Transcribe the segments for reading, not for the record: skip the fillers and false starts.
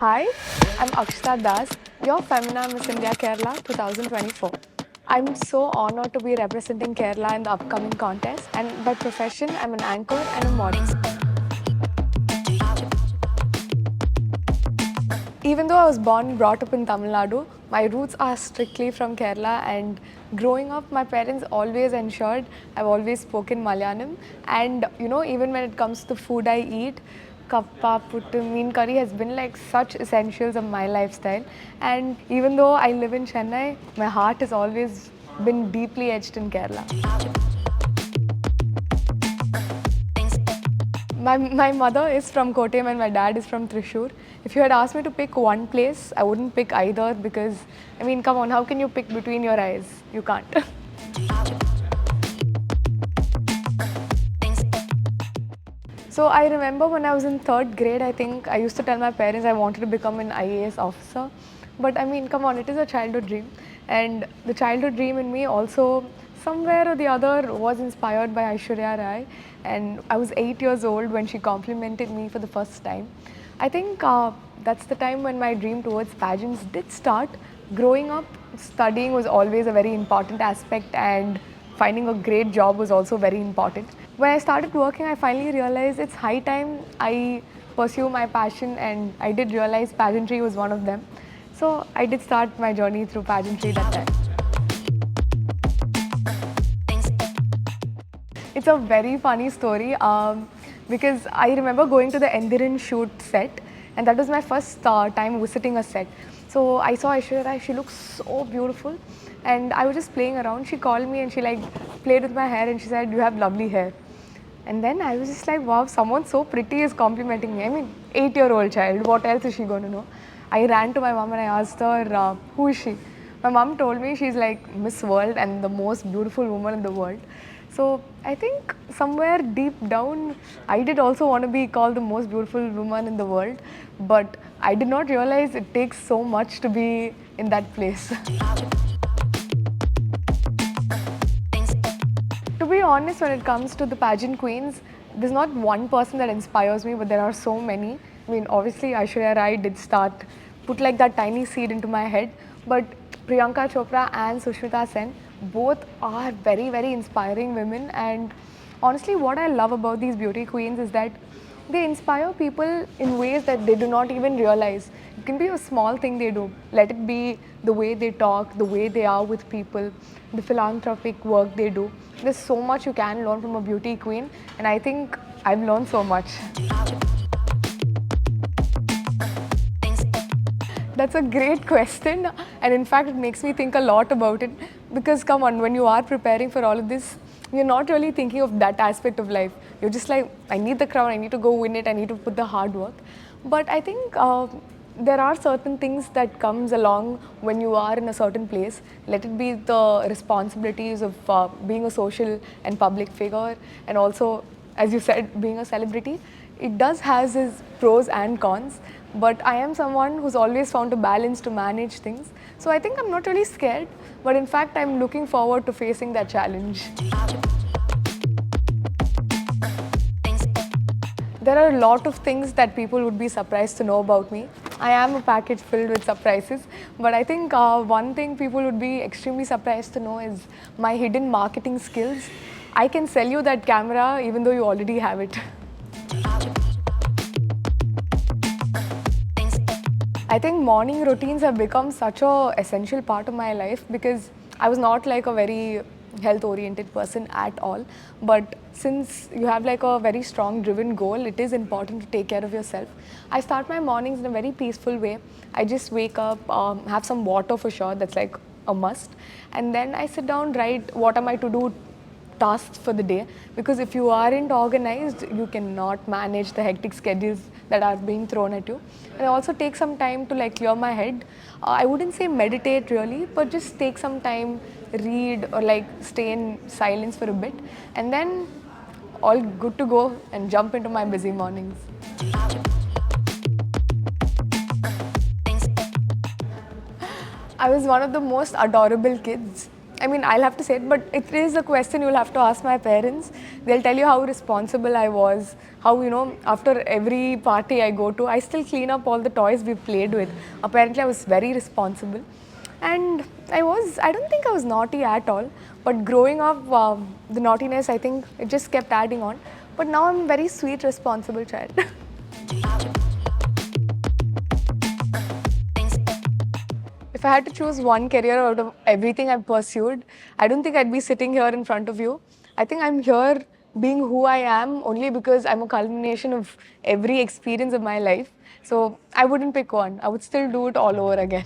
Hi, I'm Akshatha Das, your Femina Miss India Kerala 2024. I'm so honored to be representing Kerala in the upcoming contest, and by profession, I'm an anchor and a model. Even though I was born and brought up in Tamil Nadu, my roots are strictly from Kerala, and growing up, my parents always ensured I've always spoken Malayalam. And even when it comes to food I eat, kappa, puttu, mean curry has been like such essentials of my lifestyle. And even though I live in Chennai, my heart has always been deeply etched in Kerala. My mother is from Kottayam and my dad is from Thrissur. If you had asked me to pick one place, I wouldn't pick either because, come on, how can you pick between your eyes? You can't. So I remember when I was in third grade, I think I used to tell my parents I wanted to become an IAS officer. But come on, it is a childhood dream. And the childhood dream in me also, somewhere or the other, was inspired by Aishwarya Rai. And I was 8 years old when she complimented me for the first time. I think that's the time when my dream towards pageants did start. Growing up, studying was always a very important aspect, and finding a great job was also very important. When I started working, I finally realized it's high time I pursue my passion, and I did realize pageantry was one of them. So I did start my journey through pageantry that time. It's a very funny story because I remember going to the Endiran shoot set, and that was my first time visiting a set. So I saw Aishwarya Rai, she looked so beautiful, and I was just playing around. She called me and she like played with my hair and she said, "You have lovely hair." And then I was just like, wow, someone so pretty is complimenting me. 8-year-old child, what else is she going to know? I ran to my mom and I asked her, who is she? My mom told me she's like Miss World and the most beautiful woman in the world. So I think somewhere deep down, I did also want to be called the most beautiful woman in the world. But I did not realize it takes so much to be in that place. To be honest, when it comes to the pageant queens, there's not one person that inspires me, but there are so many. Obviously, Aishwarya Rai did put like that tiny seed into my head, but Priyanka Chopra and Sushmita Sen both are very, very inspiring women. And honestly, what I love about these beauty queens is that they inspire people in ways that they do not even realize. It can be a small thing they do. Let it be the way they talk, the way they are with people, the philanthropic work they do. There's so much you can learn from a beauty queen, and I think I've learned so much. That's a great question, and in fact, it makes me think a lot about it because, come on, when you are preparing for all of this, you're not really thinking of that aspect of life. You're just like, I need the crown, I need to go win it, I need to put the hard work. But I think there are certain things that comes along when you are in a certain place. Let it be the responsibilities of being a social and public figure, and also, as you said, being a celebrity. It does has its pros and cons, but I am someone who's always found a balance to manage things. So I think I'm not really scared, but in fact I'm looking forward to facing that challenge. There are a lot of things that people would be surprised to know about me. I am a package filled with surprises, but I think one thing people would be extremely surprised to know is my hidden marketing skills. I can sell you that camera even though you already have it. I think morning routines have become such a essential part of my life because I was not like a very health oriented person at all, but since you have like a very strong driven goal, it is important to take care of yourself. I start my mornings in a very peaceful way. I just wake up, have some water for sure, that's like a must, and then I sit down, write what am I to do tasks for the day, because if you aren't organized, you cannot manage the hectic schedules that are being thrown at you. And I also take some time to like clear my head. I wouldn't say meditate really, but just take some time, read or like stay in silence for a bit, and then all good to go and jump into my busy mornings. I was one of the most adorable kids. I mean, I'll have to say it, but it is a question you'll have to ask my parents. They'll tell you how responsible I was, how, after every party I go to, I still clean up all the toys we played with. Apparently, I was very responsible. And I don't think I was naughty at all, but growing up, the naughtiness, I think it just kept adding on. But now I'm a very sweet, responsible child. If I had to choose one career out of everything I've pursued, I don't think I'd be sitting here in front of you. I think I'm here being who I am only because I'm a culmination of every experience of my life. So I wouldn't pick one. I would still do it all over again.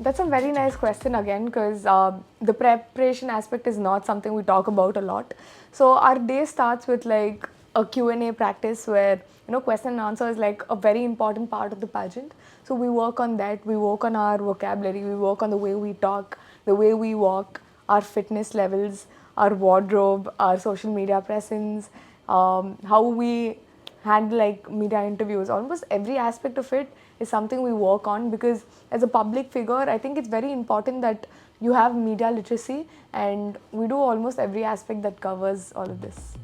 That's a very nice question again, because the preparation aspect is not something we talk about a lot. So our day starts with like a Q&A practice where question and answer is like a very important part of the pageant. So we work on that. We work on our vocabulary. We work on the way we talk, the way we walk, our fitness levels, our wardrobe, our social media presence, how we handle like media interviews. Almost every aspect of it is something we work on, because as a public figure, I think it's very important that you have media literacy, and we do almost every aspect that covers all of this.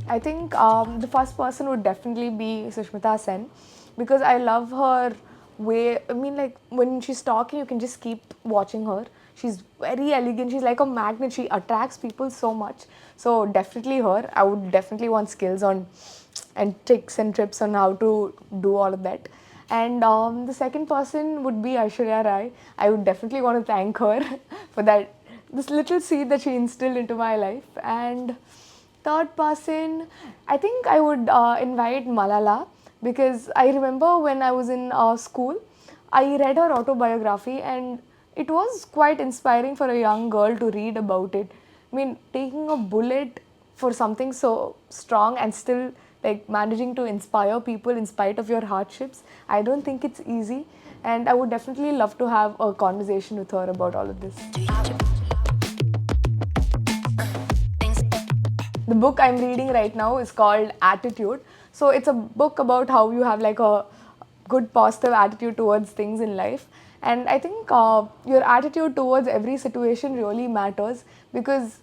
I think the first person would definitely be Sushmita Sen, because I love her way. I mean, like when she's talking, you can just keep watching her. She's very elegant. She's like a magnet. She attracts people so much. So definitely her. I would definitely want skills on and tricks and tips on how to do all of that. And the second person would be Aishwarya Rai. I would definitely want to thank her for that, this little seed that she instilled into my life. And third person, I think I would invite Malala, because I remember when I was in school, I read her autobiography, and it was quite inspiring for a young girl to read about it. I mean, taking a bullet for something so strong and still like managing to inspire people in spite of your hardships, I don't think it's easy. And I would definitely love to have a conversation with her about all of this. The book I'm reading right now is called Attitude. So it's a book about how you have like a good positive attitude towards things in life. And I think your attitude towards every situation really matters, because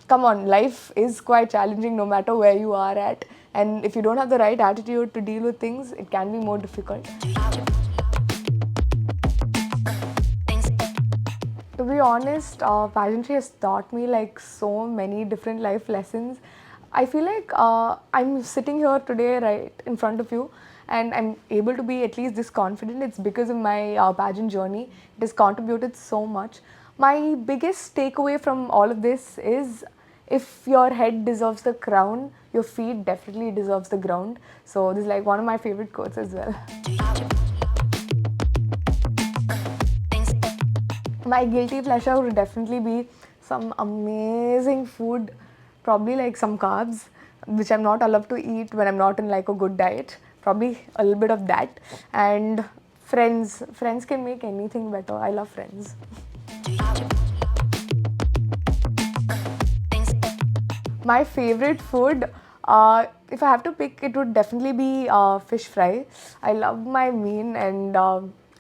come on, life is quite challenging no matter where you are at. And if you don't have the right attitude to deal with things, it can be more difficult. To be honest, pageantry has taught me like so many different life lessons. I feel like I'm sitting here today right in front of you, and I'm able to be at least this confident. It's because of my pageant journey. It has contributed so much. My biggest takeaway from all of this is, if your head deserves the crown, your feet definitely deserves the ground. So this is like one of my favorite quotes as well. My guilty pleasure would definitely be some amazing food, probably like some carbs, which I'm not allowed to eat when I'm not in like a good diet. Probably a little bit of that. And friends. Friends can make anything better. I love friends. My favorite food, if I have to pick, it would definitely be fish fry. I love my meal, and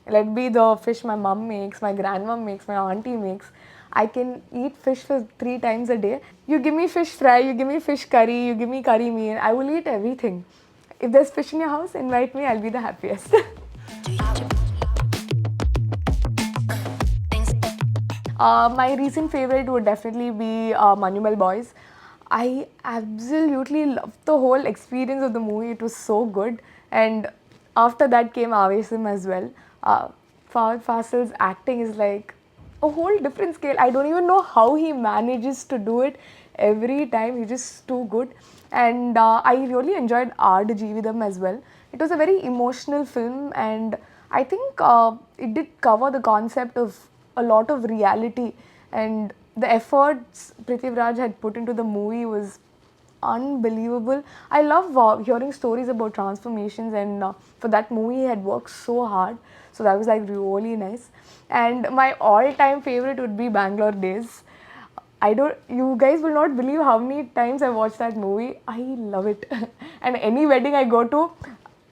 let it be the fish my mom makes, my grandmom makes, my auntie makes. I can eat fish for 3 times a day. You give me fish fry, you give me fish curry, you give me curry meal, I will eat everything. If there's fish in your house, invite me, I'll be the happiest. My recent favorite would definitely be Manumal Boys. I absolutely loved the whole experience of the movie. It was so good. And after that came Avesam as well. Fahad Fasil's acting is like a whole different scale. I don't even know how he manages to do it every time. He's just too good. And I really enjoyed Aad Jeevidam as well. It was a very emotional film, and I think it did cover the concept of a lot of reality, and the efforts Prithviraj had put into the movie was unbelievable. I love hearing stories about transformations, and for that movie he had worked so hard. So that was like really nice. And my all-time favorite would be Bangalore Days. You guys will not believe how many times I watched that movie. I love it. And any wedding I go to,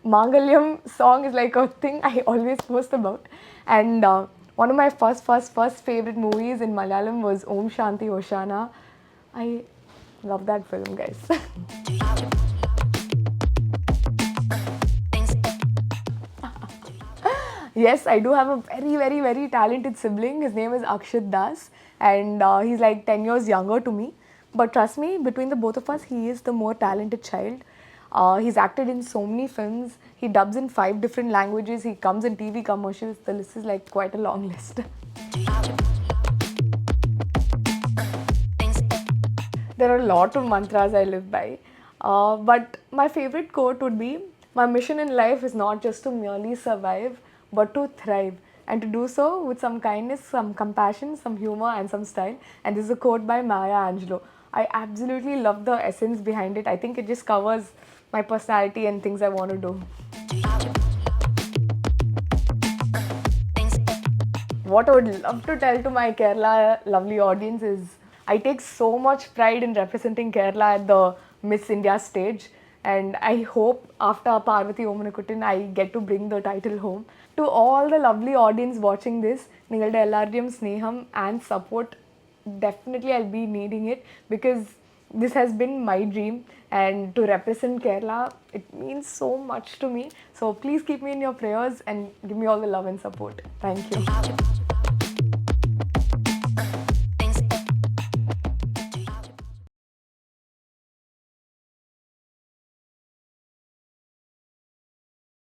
Mangalyam song is like a thing I always post about. And one of my first favorite movies in Malayalam was Om Shanti Oshana. I love that film, guys. Yes, I do have a very talented sibling. His name is Akshatha, and he's like 10 years younger to me. But trust me, between the both of us, he is the more talented child. He's acted in so many films. He dubs in 5 different languages. He comes in TV commercials. The list is like quite a long list. There are a lot of mantras I live by. But my favorite quote would be, my mission in life is not just to merely survive, but to thrive. And to do so with some kindness, some compassion, some humor, and some style. And this is a quote by Maya Angelou. I absolutely love the essence behind it. I think it just covers my personality and things I want to do. What I would love to tell to my Kerala lovely audience is, I take so much pride in representing Kerala at the Miss India stage, and I hope after Parvati Omanakuttin I get to bring the title home. To all the lovely audience watching this, Ningalde Ellariyum Sneham and support, definitely I'll be needing it, because this has been my dream, and to represent Kerala, it means so much to me. So please keep me in your prayers and give me all the love and support. Thank you.